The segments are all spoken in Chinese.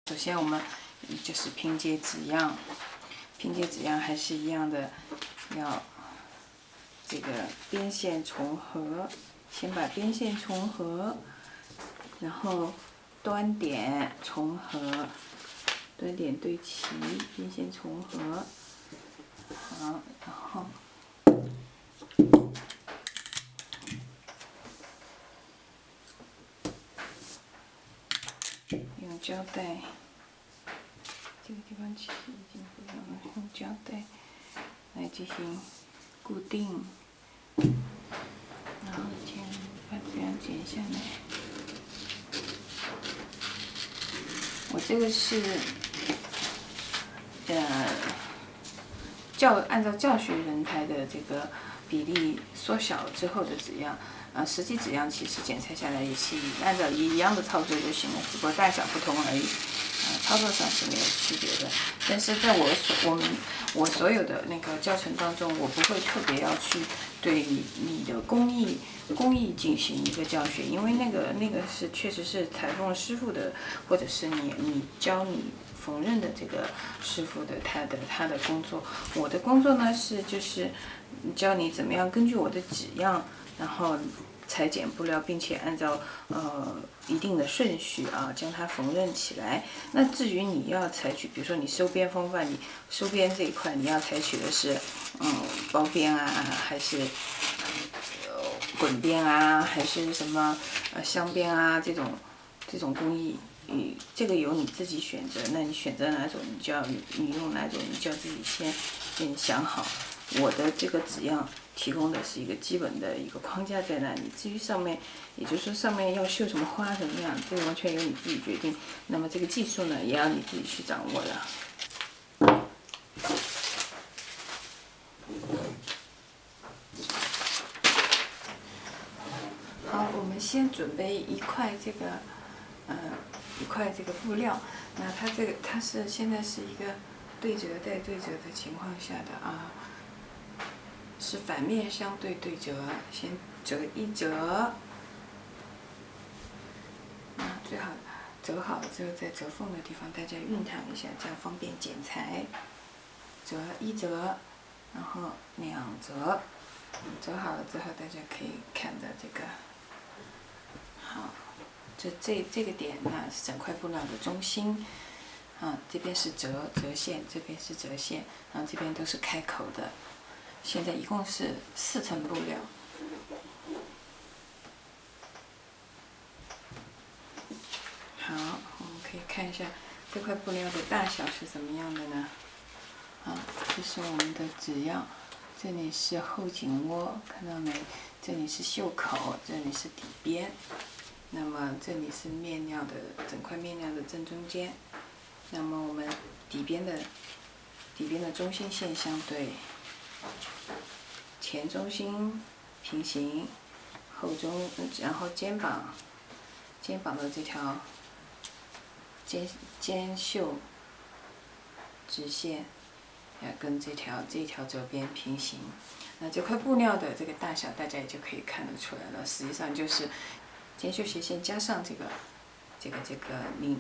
首先我们就是拼接纸样，拼接纸样还是一样的，要这个边线重合，先把边线重合，然后端点重合，端点对齐，边线重合，好，然后用胶带。这个地方其实已经不用了，用胶带来进行固定，然后先把这样剪下来。我这个是按照教学人台的这个比例缩小之后的纸样，实际纸样其实剪裁下来也是按照一样的操作就行了，只不过大小不同而已。操作上是没有区别的，但是在我所有的那个教程当中，我不会特别要去对你的工艺进行一个教学，因为那个是确实是裁缝师傅的，或者是你教你缝纫的这个师傅的他的工作。我的工作呢就是教你怎么样根据我的纸样，然后裁剪布料，并且按照一定的顺序将它缝纫起来。那至于你要采取，比如说你收边风范，你收边这一块你要采取的是包边啊，还是滚边啊，还是什么镶边啊这种工艺，这个由你自己选择。那你选择哪种，你用哪种，你就要自己先想好。我的这个纸样提供的是一个基本的一个框架在那里，至于上面，也就是说上面要绣什么花什么样，这个完全由你自己决定。那么这个技术呢，也要你自己去掌握的。好，我们先准备一块这个布料。那它是现在是一个对折带对折的情况下的是反面相对对折，先折一折，最好折好了之后，在折缝的地方大家熨烫一下，这样方便剪裁。折一折，然后两折，折好了之后，大家可以看到这个，好，这个点呢是整块布料的中心，这边是折线，这边是折线，然后这边都是开口的。现在一共是4层布料。好，我们可以看一下这块布料的大小是什么样的呢？这是我们的纸样，这里是后颈窝，看到没？这里是袖口，这里是底边。那么这里是面料的整块面料的正中间。那么我们底边的中心线相对。前中心平行，然后肩膀的这条肩袖直线要跟这条折边平行。那这块布料的这个大小，大家也就可以看得出来了。实际上就是肩袖斜线加上这个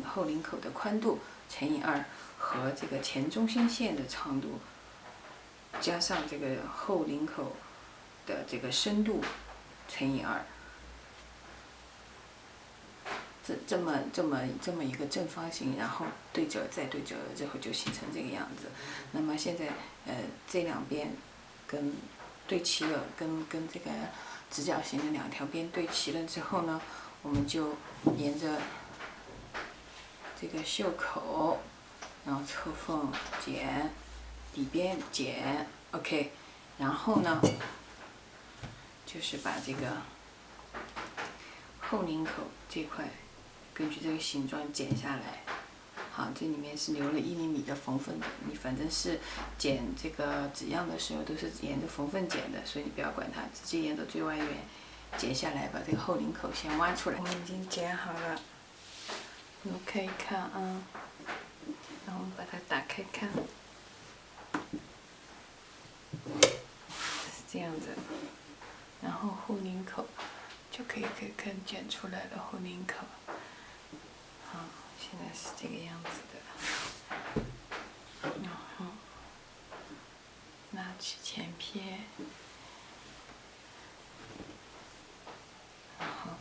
后领口的宽度乘以2，和这个前中心线的长度加上这个后领口的这个深度乘以2，这么一个正方形，然后对折再对折了之后就形成这个样子。那么现在这两边跟对齐了，跟这个直角形的2条边对齐了之后呢，我们就沿着这个袖口，然后侧缝剪，底边剪 ，OK， 然后呢，就是把这个后领口这块根据这个形状剪下来。好，这里面是留了1厘米的缝缝的，你反正是剪这个纸样的时候都是沿着缝缝剪的，所以你不要管它，直接沿着最外缘剪下来，把这个后领口先挖出来。我们已经剪好了，你们可以看啊。然后我们把它打开看，是这样子。然后后领口就可以看剪出来了，后领口。好，现在是这个样子的，然后拿起前片，然后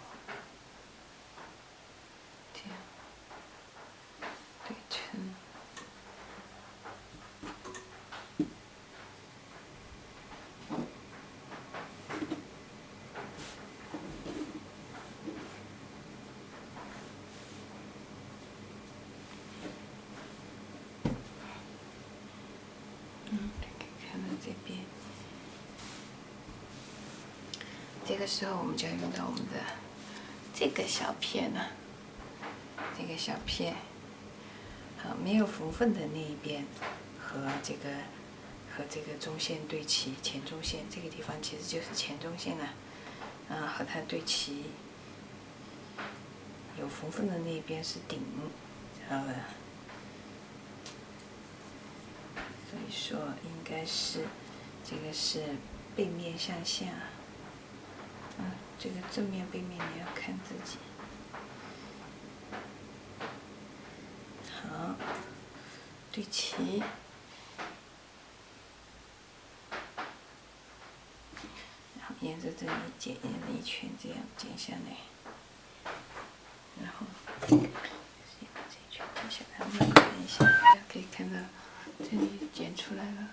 这样对称。可以看到这边，这个时候我们就要用到我们的这个小片了。这个小片，好，没有缝缝的那一边和这个中线对齐，前中线这个地方其实就是前中线了，和它对齐。有缝缝的那一边是顶，知道吧？所以说应该是这个是背面向下，这个正面背面你要看自己。好，对齐，然后沿着这里剪一圈，这样剪下来，然后先把这一圈剪下来，我们看一下，大家可以看到这里剪出来了，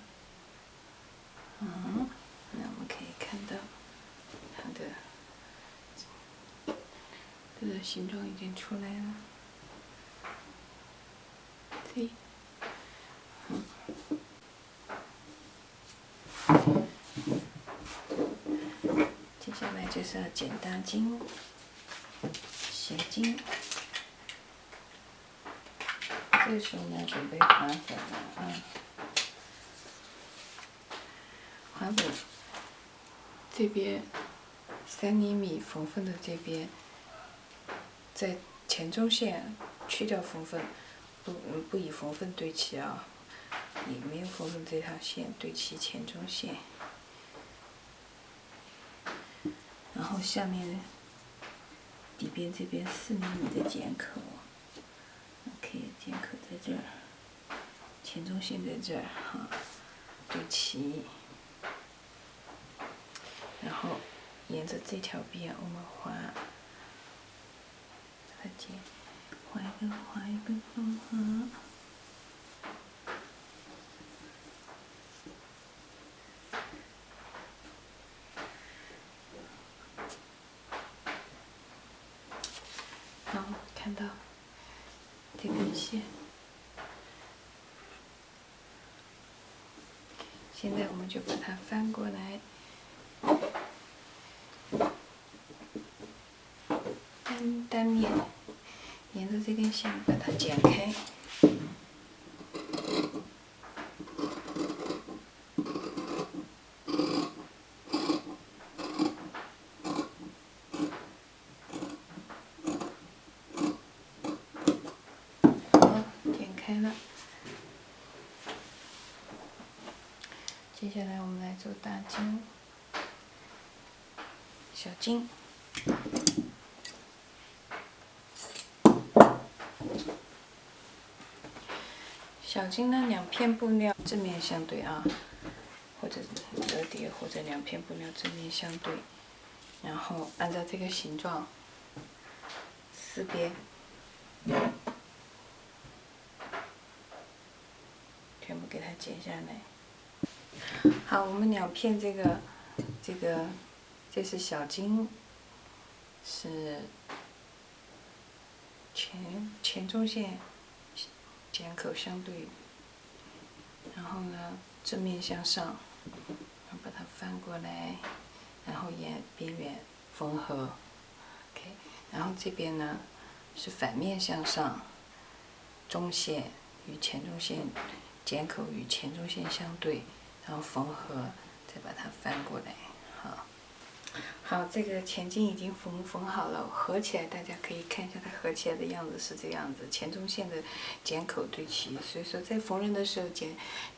那我们可以看到它的这个形状已经出来了。接下来就是要剪大筋、小筋。这个时候呢，准备划粉了划粉这边3厘米缝缝的这边，在前中线去掉缝缝，不以缝缝对齐啊，以没有缝缝这条线对齐前中线，然后下面底边这边4厘米的剪口 ，OK， 剪口在这儿，前中线在这儿哈，对齐，然后沿着这条边我们划，把它剪，划一个缝合。好，看到这根线。现在我们就把它翻过来，单面，沿着这根线把它剪开。开了，接下来我们来做大筋、小筋。小筋呢，2片布料正面相对啊，或者折叠，或者2片布料正面相对，然后按照这个形状4边。全部给它剪下来。好，我们2片这个，这是小筋，是前中线剪口相对，然后呢正面向上，把它翻过来，然后沿边缘缝合 ，OK， 然后这边呢是反面向上，中线与前中线。剪口与前中线相对，然后缝合，再把它翻过来，好，这个前筋已经缝好了，合起来大家可以看一下它合起来的样子是这样子，前中线的剪口对齐，所以说在缝纫的时候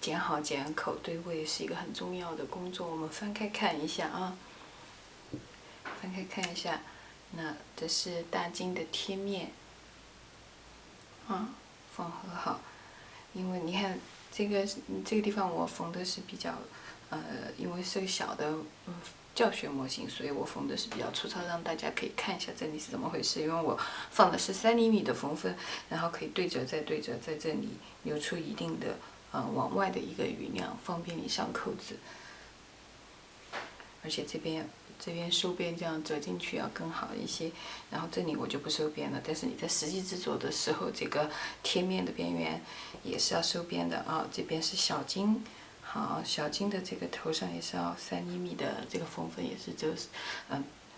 剪好剪口对位是一个很重要的工作。我们翻开看一下啊，翻开看一下，那这是大筋的贴面。缝合好。因为你看这个地方我缝的是比较，因为是个小的教学模型，所以我缝的是比较粗糙，让大家可以看一下这里是怎么回事。因为我放的是3厘米的缝分，然后可以对折再对折，在这里留出一定的往外的一个余量，方便你上扣子。而且这边收边这样折进去要更好一些。然后这里我就不收边了，但是你在实际制作的时候，这个贴面的边缘也是要收边的啊。这边是小金。好，小金的这个头上也是要3厘米的这个缝分，也是折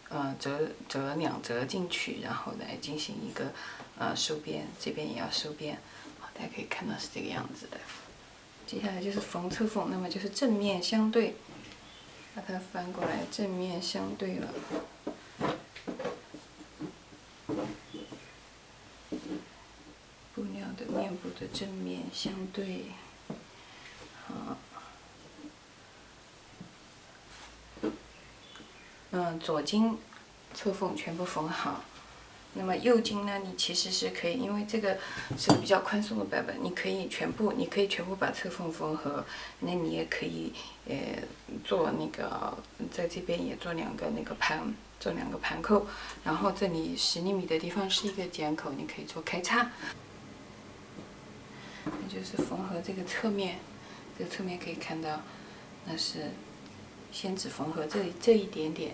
2折进去，然后来进行一个收边，这边也要收边。好，大家可以看到是这个样子的。接下来就是缝侧缝，那么就是正面相对，把它翻过来，正面相对了。布料的面部的正面相对，好。左襟侧缝全部缝好，那么右襟呢？你其实是可以，因为这个是个比较宽松的版本，你可以全部把侧缝缝合。那你也可以做那个，在这边也做2个那个做2个盘扣，然后这里10厘米的地方是一个剪口，你可以做开叉。那就是缝合这个侧面，这个侧面可以看到，那是先只缝合这一点点，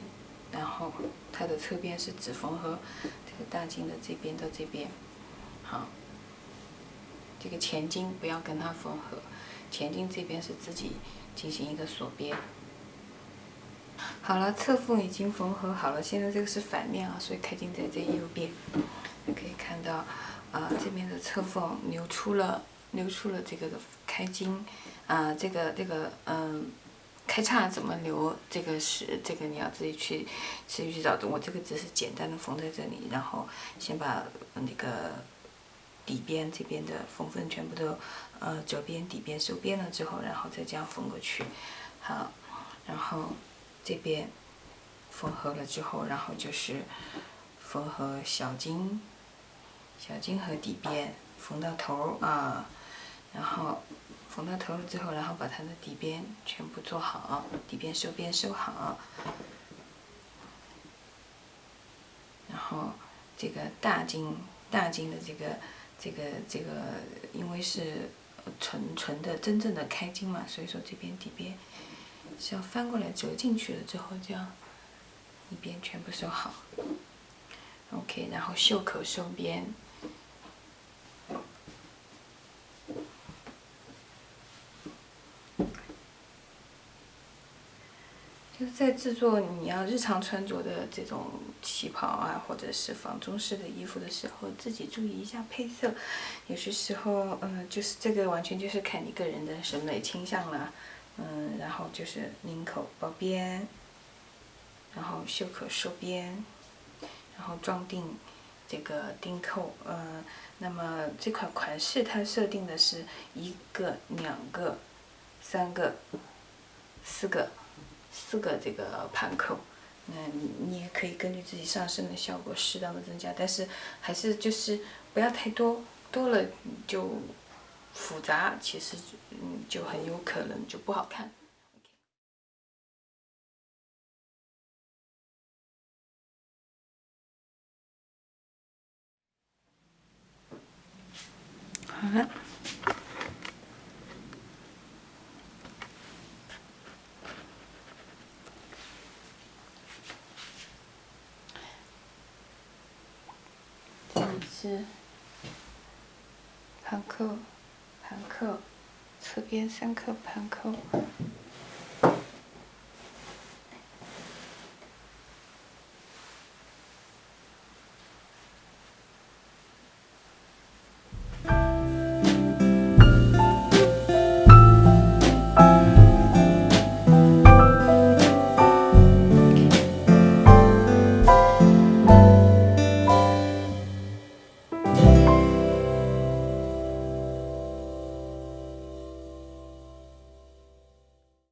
然后它的侧边是只缝合这个大襟的这边到这边。好，这个前襟不要跟它缝合，前襟这边是自己进行一个锁边。好了，侧缝已经缝合好了，现在这个是反面啊，所以开襟在这右边，可以看到这边的侧缝留出了这个开襟，开叉怎么留？这个你要自己去找的。我这个只是简单的缝在这里，然后先把那个底边这边的缝分全部都折边、底边收边了之后，然后再这样缝过去。好，然后这边缝合了之后，然后就是缝合小襟和底边缝到头啊，然后缝到头了之后，然后把它的底边全部做好，底边收边收好。然后这个大襟的这个，因为是纯的真正的开襟嘛，所以说这边底边是要翻过来折进去了之后，这样一边全部收好。OK， 然后袖口收边。就是在制作你要日常穿着的这种旗袍啊，或者是仿中式的衣服的时候，自己注意一下配色。有些时候，就是这个完全就是看你个人的审美倾向了。然后就是领口包边，然后袖口收边，然后装订这个钉扣。那么这款款式它设定的是1个、2个、3个、4个这个盘扣。你也可以根据自己上身的效果适当的增加，但是还是就是不要太多，多了就复杂，其实就很有可能就不好看。好了。这里是盘扣，侧边3颗盘扣，